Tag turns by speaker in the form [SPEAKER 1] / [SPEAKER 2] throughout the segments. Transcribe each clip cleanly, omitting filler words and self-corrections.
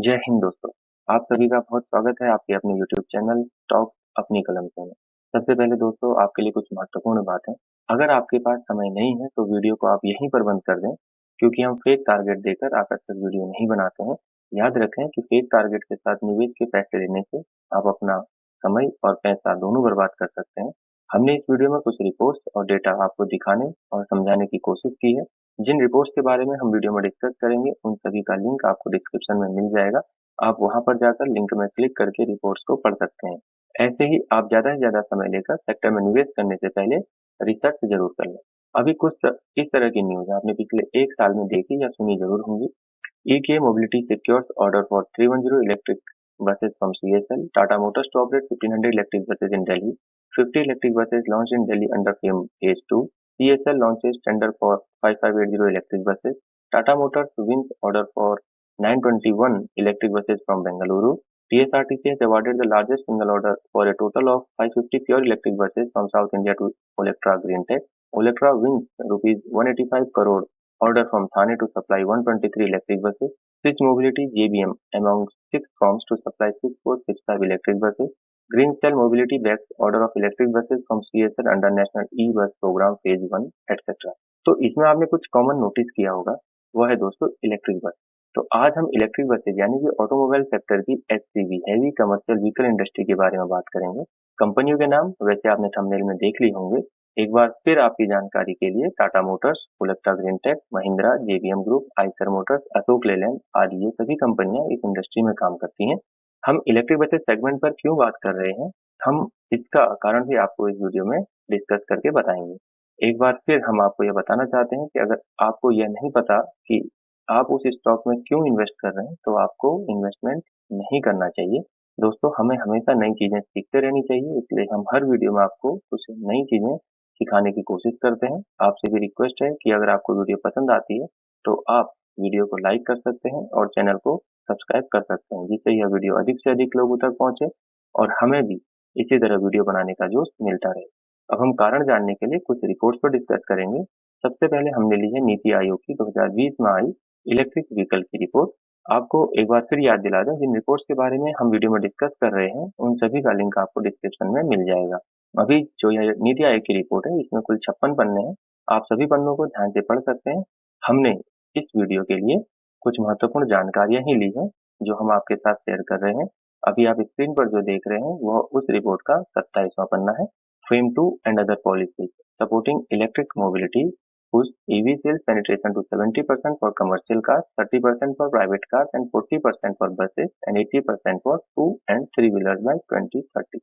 [SPEAKER 1] जय हिंद दोस्तों। आप सभी का बहुत स्वागत है आपके अपने यूट्यूब चैनल टॉक अपनी कलम से में। सबसे पहले दोस्तों आपके लिए कुछ महत्वपूर्ण बात है। अगर आपके पास समय नहीं है तो वीडियो को आप यहीं पर बंद कर दें, क्योंकि हम फेक टारगेट देकर आकर्षक वीडियो नहीं बनाते हैं। याद रखें कि फेक टारगेट के साथ निवेश के पैसे लेने से आप अपना समय और पैसा दोनों बर्बाद कर सकते हैं। हमने इस वीडियो में कुछ रिपोर्ट्स और डेटा आपको दिखाने और समझाने की कोशिश की है। जिन रिपोर्ट्स के बारे में हम वीडियो में डिस्कस करेंगे उन सभी का लिंक आपको डिस्क्रिप्शन में मिल जाएगा। आप वहां पर जाकर लिंक में क्लिक करके रिपोर्ट्स को पढ़ सकते हैं। ऐसे ही आप ज्यादा से ज्यादा समय लेकर सेक्टर में निवेश करने से पहले रिसर्च जरूर कर लें। अभी इस तरह की न्यूज आपने पिछले एक साल में देखी या सुनी जरूर होंगी। EK Mobility secures order for 310 electric buses from CSL. Tata Motors to operate 1500 electric buses in Delhi. 50 electric buses launched in Delhi under FAME Phase 2. CSL launches tender for 5580 electric buses. Tata Motors wins order for 921 electric buses from Bengaluru. TSRTC has awarded the largest single order for a total of 550 pure electric buses from South India to Olectra Greentech. Olectra wins rupees 185 crore order from Thane to supply 123 electric buses. Switch Mobility JBM among 6 firms to supply 6465 electric buses. Green Cell Mobility backs order of electric buses from CSL under National E-Bus Program Phase 1 etc. तो इसमें आपने कुछ common notice किया होगा, वह है दोस्तों electric bus. तो आज हम इलेक्ट्रिक बसेज यानी कि ऑटोमोबाइल सेक्टर की HCV heavy commercial vehicle industry के बारे में बात करेंगे। कंपनियों के नाम वैसे आपने थंबनेल में देख लिए होंगे। एक बार फिर आपकी जानकारी के लिए Tata Motors, Olectra Greentech, Mahindra, JBM group, Eicher Motors, Ashok Leyland आदि ये सभी कंपनियां इस इंडस्ट्री में काम करती हैं। हम इलेक्ट्रिक बसेस सेगमेंट पर क्यों बात कर रहे हैं, हम इसका कारण भी आपको इस वीडियो में डिस्कस करके बताएंगे। एक बार फिर हम आपको यह बताना चाहते हैं कि अगर आपको यह नहीं पता कि आप उस स्टॉक में क्यों इन्वेस्ट कर रहे हैं तो आपको इन्वेस्टमेंट नहीं करना चाहिए। दोस्तों हमें हमेशा नई चीजें सीखते रहनी चाहिए, इसलिए हम हर वीडियो में आपको कुछ नई चीजें सिखाने की कोशिश करते हैं। आपसे भी रिक्वेस्ट है कि अगर आपको वीडियो पसंद आती है तो आप वीडियो को लाइक कर सकते हैं और चैनल को सब्सक्राइब कर सकते हैं, जिससे यह वीडियो अधिक से अधिक लोगों तक पहुंचे और हमें भी इसी तरह वीडियो बनाने का जोश मिलता रहे। अब हम कारण जानने के लिए कुछ रिपोर्ट्स पर डिस्कस करेंगे। सबसे पहले हमने ली है नीति आयोग की 2020 में आई इलेक्ट्रिक व्हीकल की रिपोर्ट। आपको एक बार फिर याद दिला दें, जिन रिपोर्ट्स के बारे में हम वीडियो में डिस्कस कर रहे हैं उन सभी का लिंक आपको डिस्क्रिप्शन में मिल जाएगा। अभी जो यह नीति आयोग की रिपोर्ट है इसमें कुल 56 पन्ने हैं। आप सभी पन्नों को ध्यान से पढ़ सकते हैं। हमने इस वीडियो के लिए कुछ महत्वपूर्ण जानकारियां ही ली हैं जो हम आपके साथ शेयर कर रहे हैं। अभी आप स्क्रीन पर जो देख रहे हैं वह उस रिपोर्ट का 27वां पन्ना है। Fame 2 and other policies supporting electric mobility push EV sales penetration to 70% for commercial cars, 30% for private cars, and 40% for buses, and 80% for 2 and 3 wheelers by 2030।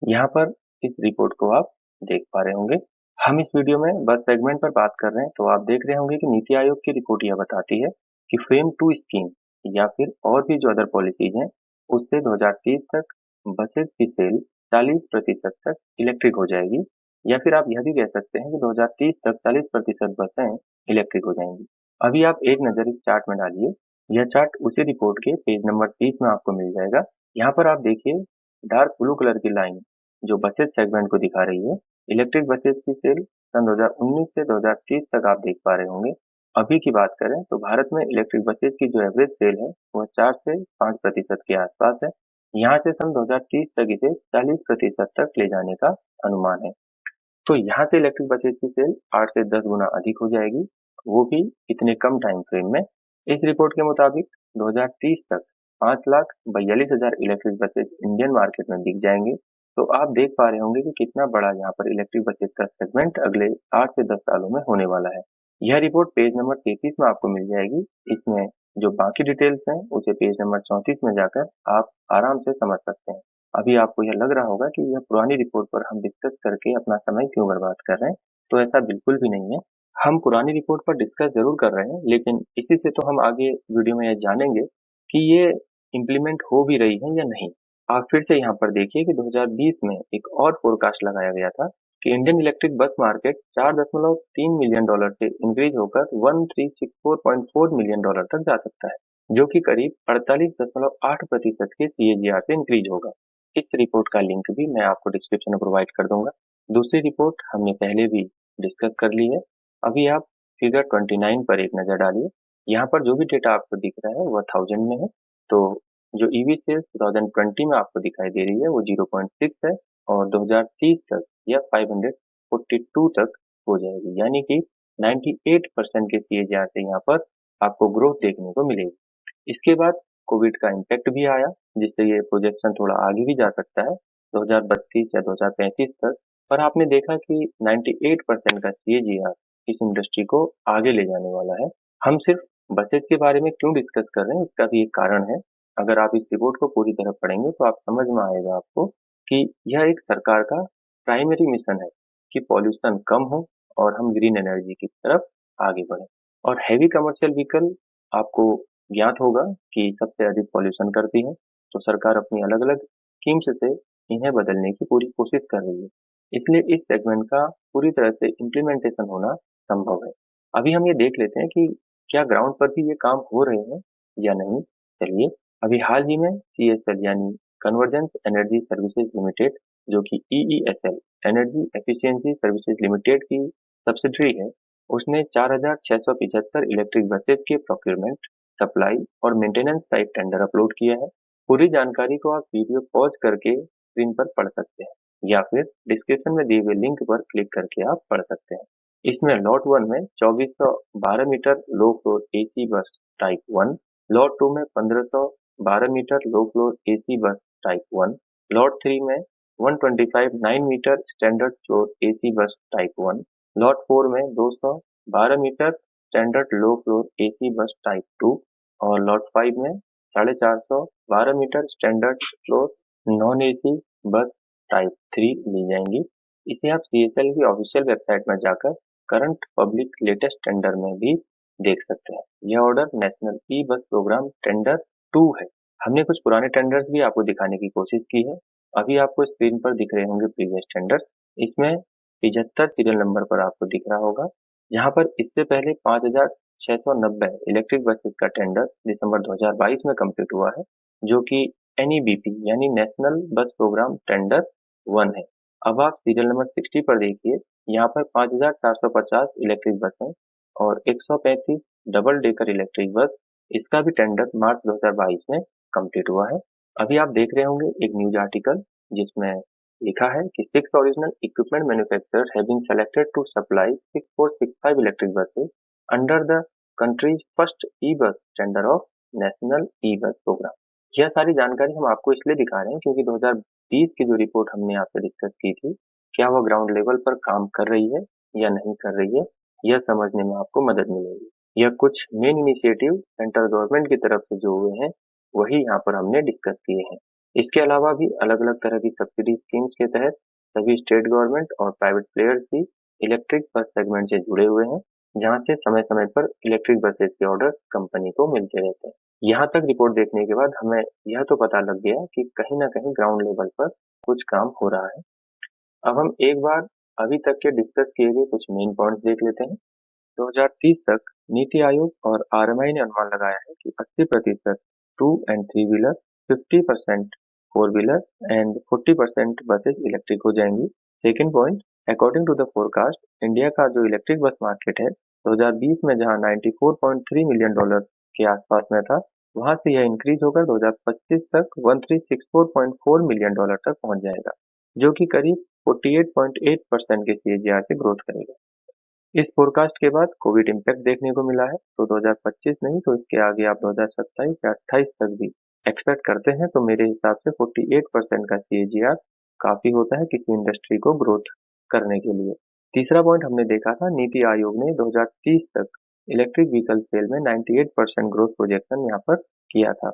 [SPEAKER 1] यहाँ पर इस रिपोर्ट को आप देख पा रहे होंगे। हम इस वीडियो में बस सेगमेंट पर बात कर रहे हैं, तो आप देख रहे होंगे कि नीति आयोग की रिपोर्ट यह बताती है कि फेम 2 स्कीम या फिर और भी जो अदर पॉलिसीज हैं उससे 2030 तक बसेस की सेल 40% तक इलेक्ट्रिक हो जाएगी, या फिर आप यह भी कह सकते हैं कि 2030 तक 40% बसें इलेक्ट्रिक हो जाएंगी। अभी आप एक नजर इस चार्ट में डालिए। यह चार्ट उसी रिपोर्ट के पेज नंबर 30 में आपको मिल जाएगा। यहाँ पर आप देखिए डार्क ब्लू कलर की लाइन जो बसेस सेगमेंट को दिखा रही है। इलेक्ट्रिक बसेस की सेल सन 2019 से 2030 तक आप देख पा रहे होंगे। अभी की बात करें तो भारत में इलेक्ट्रिक बसेस की जो एवरेज सेल है वह 4 से 5% के आसपास है। यहाँ से सन 2030 तक इसे 40% तक ले जाने का अनुमान है। तो यहाँ से इलेक्ट्रिक बसेस की सेल 8 से 10 गुना अधिक हो जाएगी, वो भी इतने कम टाइम फ्रेम में। इस रिपोर्ट के मुताबिक 2030 तक 5,42,000 इलेक्ट्रिक बसेस इंडियन मार्केट में बिक जाएंगे। तो आप देख पा रहे होंगे कि कितना बड़ा यहाँ पर इलेक्ट्रिक बसेस का सेगमेंट अगले 8 से 10 सालों में होने वाला है। यह रिपोर्ट पेज नंबर 33 में आपको मिल जाएगी। इसमें जो बाकी डिटेल्स हैं उसे पेज नंबर 34 में जाकर आप आराम से समझ सकते हैं। अभी आपको यह लग रहा होगा कि यह पुरानी रिपोर्ट पर हम डिस्कस करके अपना समय क्यों बर्बाद कर रहे हैं, तो ऐसा बिल्कुल भी नहीं है। हम पुरानी रिपोर्ट पर डिस्कस जरूर कर रहे हैं, लेकिन इसी से तो हम आगे वीडियो में यह जानेंगे कि ये इम्प्लीमेंट हो भी रही है या नहीं। आप फिर से यहाँ पर देखिए कि 2020 में एक और फोरकास्ट लगाया गया था कि Indian electric bus market $4.3 million से इंक्रीज होकर $1364.4 मिलियन तक जा सकता है, जो कि करीब 48.8% के CAGR से इंक्रीज होगा। इस रिपोर्ट का लिंक भी मैं आपको डिस्क्रिप्शन में प्रोवाइड कर दूंगा। दूसरी रिपोर्ट हमने पहले भी डिस्कस कर ली है। अभी आप फिगर 29 पर एक नजर डालिए। यहाँ पर जो भी डेटा आपको दिख रहा है वह 1000 में है। तो जो ईवी सेल्स 2020 में आपको दिखाई दे रही है वो 0.6 है और 2030 तक या 542 तक हो जाएगी, यानी कि 98% के सीएजीआर से यहाँ पर आपको ग्रोथ देखने को मिलेगी। इसके बाद कोविड का इम्पैक्ट भी आया, जिससे ये प्रोजेक्शन थोड़ा आगे भी जा सकता है 2032 या 2035 तक। पर आपने देखा कि 98% का सीएजीआर इस इंडस्ट्री को आगे ले जाने वाला है। हम सिर्फ बसेस के बारे में क्यों डिस्कस कर रहे हैं, इसका भी एक कारण है। अगर आप इस रिपोर्ट को पूरी तरह पढ़ेंगे तो आप समझ में आएगा आपको कि यह एक सरकार का प्राइमरी मिशन है कि पॉल्यूशन कम हो और हम ग्रीन एनर्जी की तरफ आगे बढ़ें। और हैवी कमर्शियल व्हीकल आपको ज्ञात होगा कि सबसे अधिक पॉल्यूशन करती है, तो सरकार अपनी अलग-अलग स्कीम्स से इन्हें बदलने की पूरी कोशिश कर रही है। इसलिए इस सेगमेंट का पूरी तरह से इम्प्लीमेंटेशन होना संभव है। अभी हम ये देख लेते हैं कि क्या ग्राउंड पर भी ये काम हो रहे हैं या नहीं। चलिए, अभी हाल ही में सीएसएल यानी कन्वर्जेंस एनर्जी सर्विसेज लिमिटेड, जो कि EESL energy efficiency services limited की सब्सिडरी है, उसने 4,675 इलेक्ट्रिक बसेस के प्रोक्योरमेंट, सप्लाई और मेंटेनेंस साइट टेंडर अपलोड किया है। पूरी जानकारी को आप वीडियो पॉज करके स्क्रीन पर पढ़ सकते हैं या फिर डिस्क्रिप्शन में दिए हुए लिंक पर क्लिक करके आप पढ़ सकते हैं। इसमें लॉट 1 में 2412 metre low floor AC bus type 1, lot 2 में 1512 metre low floor AC bus type 1, lot 3 में 125 9 metre standard floor AC bus type 1, lot 4 में 212 metre standard low floor AC bus type 2 और लॉट 5 में 450 metre standard floor non AC bus type 3 ली जाएंगी। इसे आप CSL की ऑफिशियल वेबसाइट में जाकर करंट पब्लिक लेटेस्ट टेंडर में भी देख सकते हैं। यह ऑर्डर नेशनल ई बस प्रोग्राम टेंडर 2 है। हमने कुछ पुराने टेंडर्स भी आपको दिखाने की कोशिश की है। अभी आपको स्क्रीन पर दिख रहे होंगे प्रीवियस टेंडर्स। इसमें 75 सीरियल नंबर पर आपको दिख रहा होगा। यहाँ पर इससे पहले 5,690 इलेक्ट्रिक बसेस का टेंडर दिसंबर 2022 में कंप्लीट हुआ है, जो कि एनईबीपी यानी नेशनल बस प्रोग्राम टेंडर 1 है। अब आप सीरियल नंबर 60 पर देखिए, यहाँ पर 5,450 इलेक्ट्रिक बस हैं और 135 डबल डेकर इलेक्ट्रिक बस, इसका भी टेंडर मार्च 2022 में कंप्लीट हुआ है। अभी आप देख रहे होंगे एक न्यूज आर्टिकल जिसमें लिखा है कि 6 original equipment manufacturers have been selected to supply 6465 electric buses under the country's first E bus tender of national e बस प्रोग्राम। यह सारी जानकारी हम आपको इसलिए दिखा रहे हैं क्योंकि 2020 की जो रिपोर्ट हमने आपसे डिस्कस की थी, क्या वह ग्राउंड लेवल पर काम कर रही है या नहीं कर रही है, यह समझने में आपको मदद मिलेगी। यह कुछ मेन इनिशिएटिव सेंट्रल गवर्नमेंट की तरफ से जो हुए हैं, वही यहाँ पर हमने डिस्कस किए हैं। इसके अलावा भी अलग-अलग तरह की सब्सिडी स्कीम्स के तहत सभी स्टेट गवर्नमेंट और प्राइवेट प्लेयर्स भी इलेक्ट्रिक बस सेगमेंट से जुड़े हुए हैं, जहां से समय-समय पर इलेक्ट्रिक बसेस के ऑर्डर कंपनी को मिलते रहते हैं। यहाँ तक रिपोर्ट देखने के बाद हमें यह तो पता लग गया कि कहीं ना कहीं ग्राउंड लेवल पर कुछ काम हो रहा है। अब हम एक बार अभी तक के डिस्कस किए गए कुछ मेन पॉइंट्स देख लेते हैं। 2030 तक नीति आयोग और आरएमआई ने अनुमान लगाया है कि 80% 2 and 3 wheeler, 50% 4 wheeler and 40% buses electric हो जाएंगी। Second point, according to the forecast, India का जो इलेक्ट्रिक बस मार्केट है 2020 में जहां $94.3 मिलियन के आसपास में था, वहां से यह इंक्रीज होकर 2025 तक $1364.4 मिलियन तक पहुंच जाएगा, जो कि करीब 48.8% के सीएजीआर से ग्रोथ करेगा। इस फोरकास्ट के बाद कोविड इम्पैक्ट देखने को मिला है, तो 2025 नहीं तो इसके आगे आप 2027 या 28 तक भी एक्सपेक्ट करते हैं, तो मेरे हिसाब से 48% का सीएजीआर काफी होता है किसी इंडस्ट्री को ग्रोथ करने के लिए। तीसरा पॉइंट हमने देखा था, नीति आयोग ने 2030 तक इलेक्ट्रिक व्हीकल सेल में 98% ग्रोथ प्रोजेक्शन यहाँ पर किया था।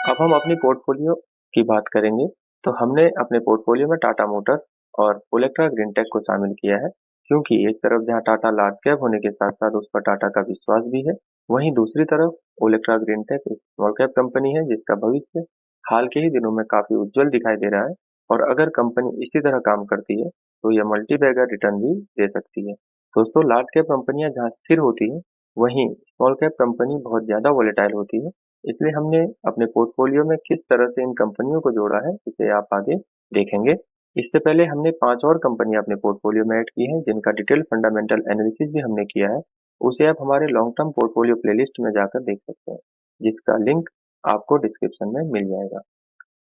[SPEAKER 1] अब हम अपनी पोर्टफोलियो की बात करेंगे, तो हमने अपने पोर्टफोलियो में टाटा मोटर्स और ओलेक्ट्रा ग्रीनटेक को शामिल किया है, क्योंकि एक तरफ जहां टाटा लार्ज कैप होने के साथ साथ उस पर टाटा का विश्वास भी है, वहीं दूसरी तरफ ओलेक्ट्रा ग्रीनटेक एक स्मॉल कैप कंपनी है जिसका भविष्य हाल के ही दिनों में काफी उज्जवल दिखाई दे रहा है, और अगर कंपनी इसी तरह काम करती है तो यह मल्टी बैगर रिटर्न भी दे सकती है। दोस्तों, लार्ज कैप कंपनियां जहाँ स्थिर होती है, वहीं स्मॉल कैप कंपनी बहुत ज्यादा वोलेटाइल होती है। इसलिए हमने अपने पोर्टफोलियो में किस तरह से इन कंपनियों को जोड़ा है, इसे आप आगे देखेंगे। इससे पहले हमने 5 और कंपनियां अपने पोर्टफोलियो में ऐड की हैं, जिनका डिटेल फंडामेंटल एनालिसिस भी हमने किया है। उसे आप हमारे लॉन्ग टर्म पोर्टफोलियो प्लेलिस्ट में जाकर देख सकते हैं, जिसका लिंक आपको डिस्क्रिप्शन में मिल जाएगा।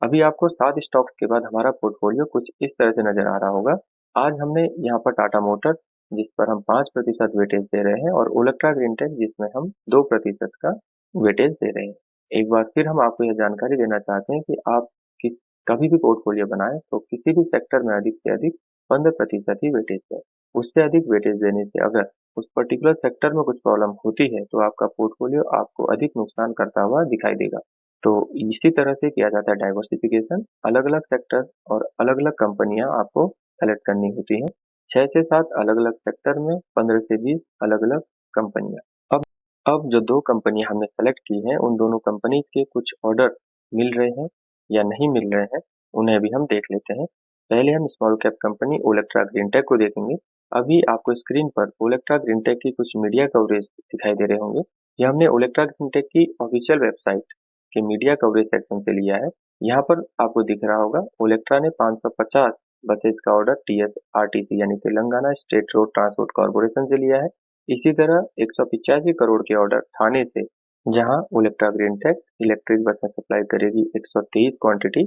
[SPEAKER 1] अभी आपको 7 स्टॉक्स के बाद हमारा पोर्टफोलियो कुछ इस तरह से नजर आ रहा होगा। आज हमने यहाँ पर टाटा मोटर्स जिस पर हम 5% वेटेज दे रहे हैं और ओलेक्ट्रा ग्रीनटेक जिसमें हम 2% का वेटेज दे रहे हैं। एक बार फिर हम आपको यह जानकारी देना चाहते हैं कि आप किस कभी भी पोर्टफोलियो बनाएं तो किसी भी सेक्टर में अधिक से अधिक 15% ही वेटेज दें। उससे अधिक वेटेज देने से अगर उस पर्टिकुलर सेक्टर में कुछ प्रॉब्लम होती है तो आपका पोर्टफोलियो आपको अधिक नुकसान करता हुआ दिखाई देगा। तो इसी तरह से किया जाता है डाइवर्सिफिकेशन। अलग-अलग सेक्टर और अलग-अलग कंपनियां आपको सेलेक्ट करनी होती हैं। 6 से 7 अलग-अलग सेक्टर में 15 से 20 अलग-अलग कंपनियां। अब जो 2 कंपनियां हमने सेलेक्ट की हैं, उन दोनों कंपनीज के कुछ ऑर्डर मिल रहे हैं या नहीं मिल रहे हैं, उन्हें अभी हम देख लेते हैं। पहले हम small cap company Olectra Greentech को देखेंगे। अभी आपको स्क्रीन पर ओलेक्ट्रा ग्रीनटेक की कुछ मीडिया कवरेज दिखाई दे रहे होंगे। यह हमने ओलेक्ट्रा ग्रीनटेक की ऑफिशियल वेबसाइट के मीडिया कवरेज सेक्शन से लिया है। यहाँ पर आपको दिख रहा होगा ओलेक्ट्रा ने 550 बसेज का ऑर्डर टीएसआरटीसी यानी Telangana state road transport corporation से लिया है। इसी तरह 185 करोड़ के ऑर्डर थाने से, जहां ओलेक्ट्रा ग्रीनटेक इलेक्ट्रिक बसें सप्लाई करेगी 123 क्वांटिटी।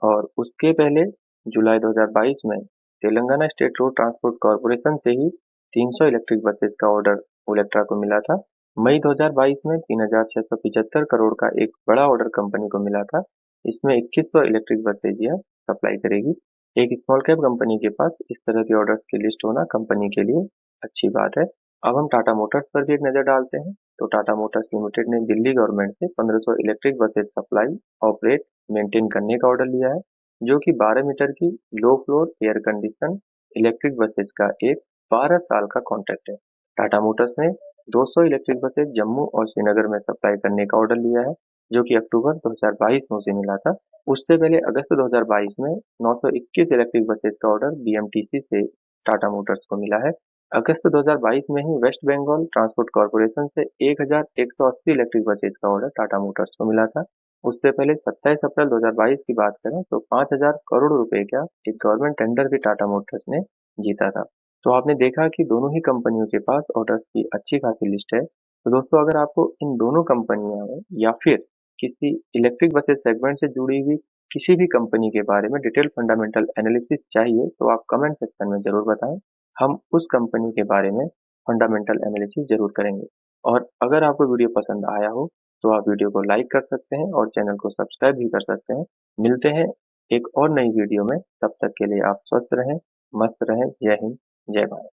[SPEAKER 1] और उसके पहले जुलाई 2022 में Telangana state road transport corporation से ही 300 इलेक्ट्रिक बसेस का ऑर्डर ओलेक्ट्रा को मिला था। मई 2022 में 3,675 करोड़ का एक बड़ा ऑर्डर कंपनी को मिला था। इसमें 2100 इलेक्ट्रिक बसेज यह सप्लाई करेगी। एक स्मॉल कैप कंपनी के पास इस तरह के ऑर्डर्स की लिस्ट होना कंपनी के लिए अच्छी बात है। अब हम टाटा मोटर्स पर भी एक नज़र डालते हैं। तो टाटा मोटर्स लिमिटेड ने दिल्ली गवर्नमेंट से 1500 electric buses supply, operate, maintain करने का ऑर्डर लिया है, जो कि 12 मीटर की low floor air condition electric buses का एक 12 साल का कॉन्ट्रैक्ट है। टाटा मोटर्स ने 200 इलेक्ट्रिक बसेस जम्मू और श्रीनगर में सप्लाई करने का ऑर्डर लिया है, जो कि अक्टूबर 2022 में उसे मिला था। उससे पहले अगस्त 2022 में 921 इलेक्ट्रिक बसेस का ऑर्डर बीएमटीसी से टाटा मोटर्स को मिला है। अगस्त 2022 में ही वेस्ट बंगाल ट्रांसपोर्ट कॉर्पोरेशन से 1180 इलेक्ट्रिक बसेज का ऑर्डर टाटा मोटर्स को मिला था। उससे पहले 27 अप्रैल 2022 की बात करें तो 5000 करोड़ रुपए का एक गवर्नमेंट टेंडर भी टाटा मोटर्स ने जीता था। तो आपने देखा कि दोनों ही कंपनियों के पास ऑर्डर्स की अच्छी खासी लिस्ट है। तो दोस्तों, अगर आपको इन दोनों कंपनियों में या फिर किसी इलेक्ट्रिक बसेस सेगमेंट से जुड़ी हुई किसी भी कंपनी के बारे में डिटेल फंडामेंटल एनालिसिस चाहिए तो आप कमेंट सेक्शन में जरूर बताएं। हम उस कंपनी के बारे में फंडामेंटल एनालिसिस जरूर करेंगे। और अगर आपको वीडियो पसंद आया हो तो आप वीडियो को लाइक कर सकते हैं और चैनल को सब्सक्राइब भी कर सकते हैं। मिलते हैं एक और नई वीडियो में। तब तक के लिए आप स्वस्थ रहें, मस्त रहें। जय हिंद, जय भारत।